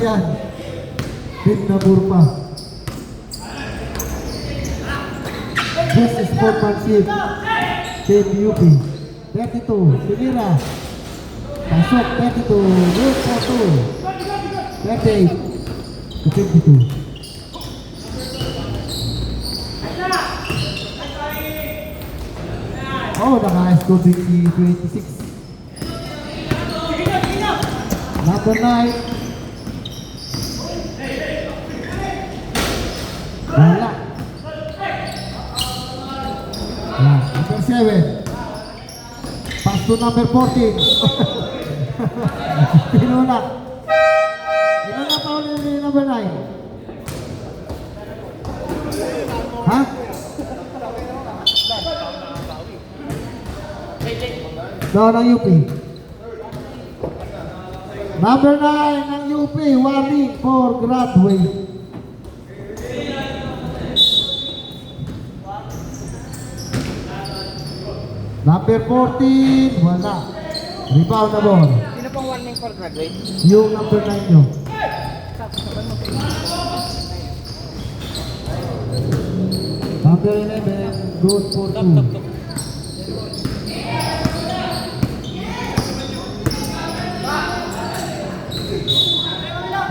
yan. Team na burpa. This is sportsmanship. Team UP. 32. Sinira. Pasok. 32. Root 42. 38. 52. Oh, naka-score 26. Number 9. Wala. Number 7. Pass to number 14. Pinulak. Ilan na pa ulit yung number 9? Ha? Doon ang UP. Number 9 ng UP, warning for graduate. Number 14, wala. Rebound na ball. Sino pong warning for graduate? Yung number 9 nyo. Number 11, good for 2.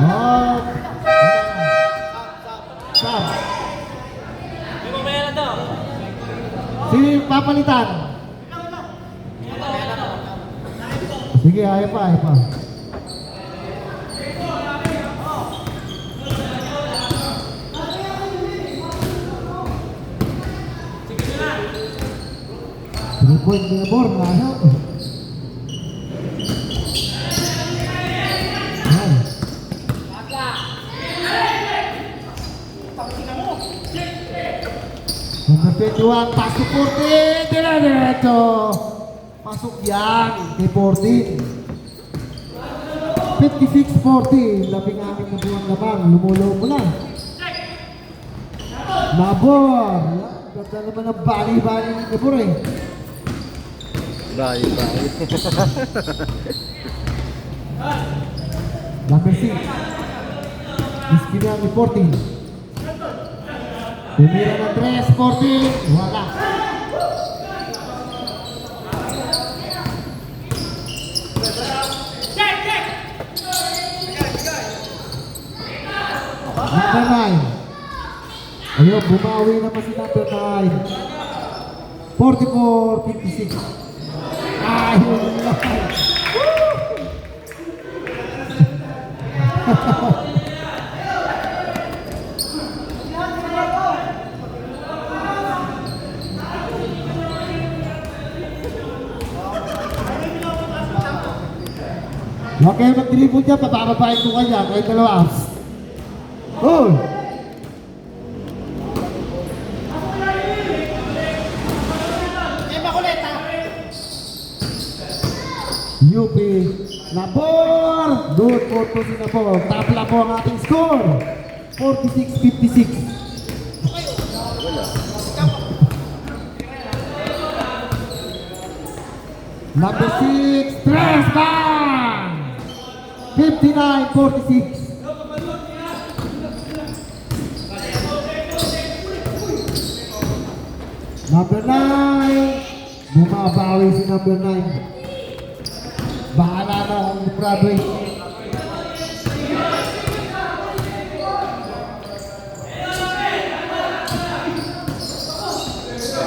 Oh, stop. Si papalitan. Sige, ayaw pa, ayaw pa. Three-point na board na ayaw. Number 21, pasok 14, diretso. Pasok yan, kay 14. 56-40, 16 na buwan naman, lumulong mo na. Nabor, ganda naman ang bali-bali ni Nabor eh. Bali. Number 6, iskina ni 14. Tumira ng 3, 14, wala. Number 9. Ayun, bumawi naman si number 9. 44-56. Ayun lang. Huwag kayo mag-dribble dyan, papapapain ko kanya, kahit dalawa apps. Oh! UP Nabor! Good for to si Nabor. Tabla po ang ating score. 46-56. Number 6, Tres Bang! 59-46. Number 9, bumabawi si number 9. Bahala na ang Broadway.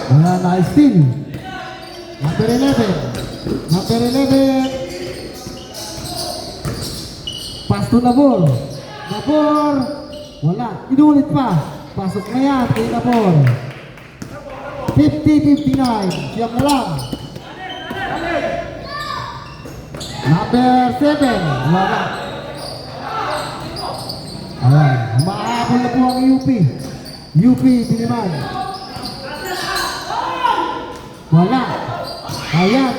Wala na steal. Number 11. Number 11. Pass to Nabor. Nabor. Wala. Inulit pa. Pasok na yan kay Nabor. 50-59. Siyam na lang. Number 7. Wala. Ayan. Mahabol na po ang UP. UP Diliman. Wala. Ayan.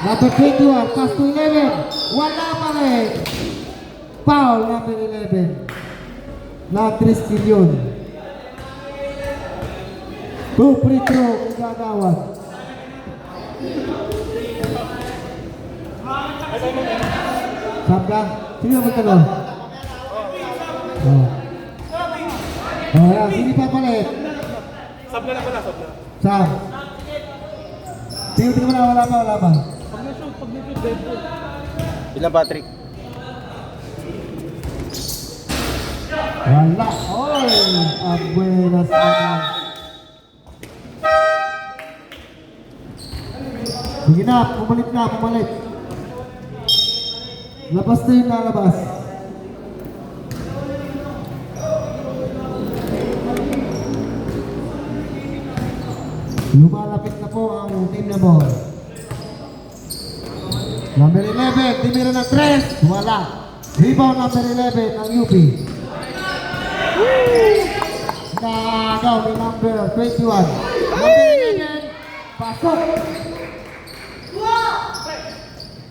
Number 21. Pass to 11. Wala pa rin. Foul number 11. Na Tristillion. 2 free throw. Gagawad. Sabda. Sino naman tanong? Oh. Oh, yan. Sino papalit? Sab na lang pala, sab na. Sam. Tingnan mo na, wala pa. Pag na-shoot, dead ball. Ilang Patrick? Wala. Oy! Abuelas na. Sige na, pumalit. Labas na yung lalabas. Lumalapit na po ang team na ball. Number 11, timira ng 3. Wala. Rebound number 11 ng UP. Nagaw ni number 21. Number 11, pasok.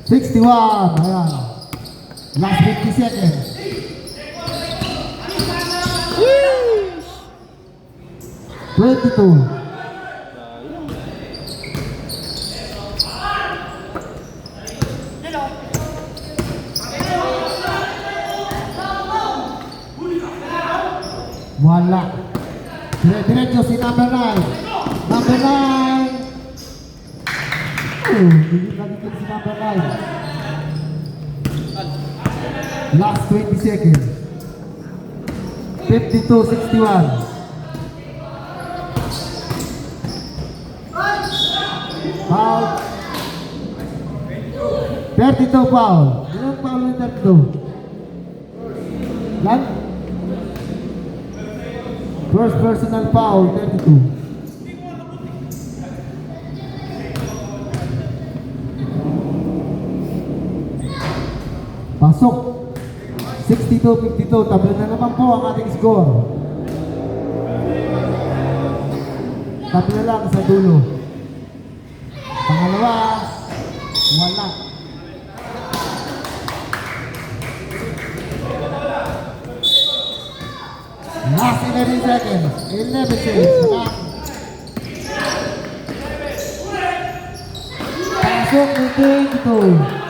61. Ayan. Last 50 seconds. Twenty-two. Wala. Diretso si number 9. Number 9. Hindi nagigil si number 9. Last 20 seconds. 52-61. Foul. 32 foul. Ilang foul yung 32? Lan? First personal foul, 32. Pasok. 62-52. Tabla na naman po ang ating score. Tabla lang sa dulo. Pangalawa, wala. Last 11 seconds. 11 seconds. Pasok ng 22.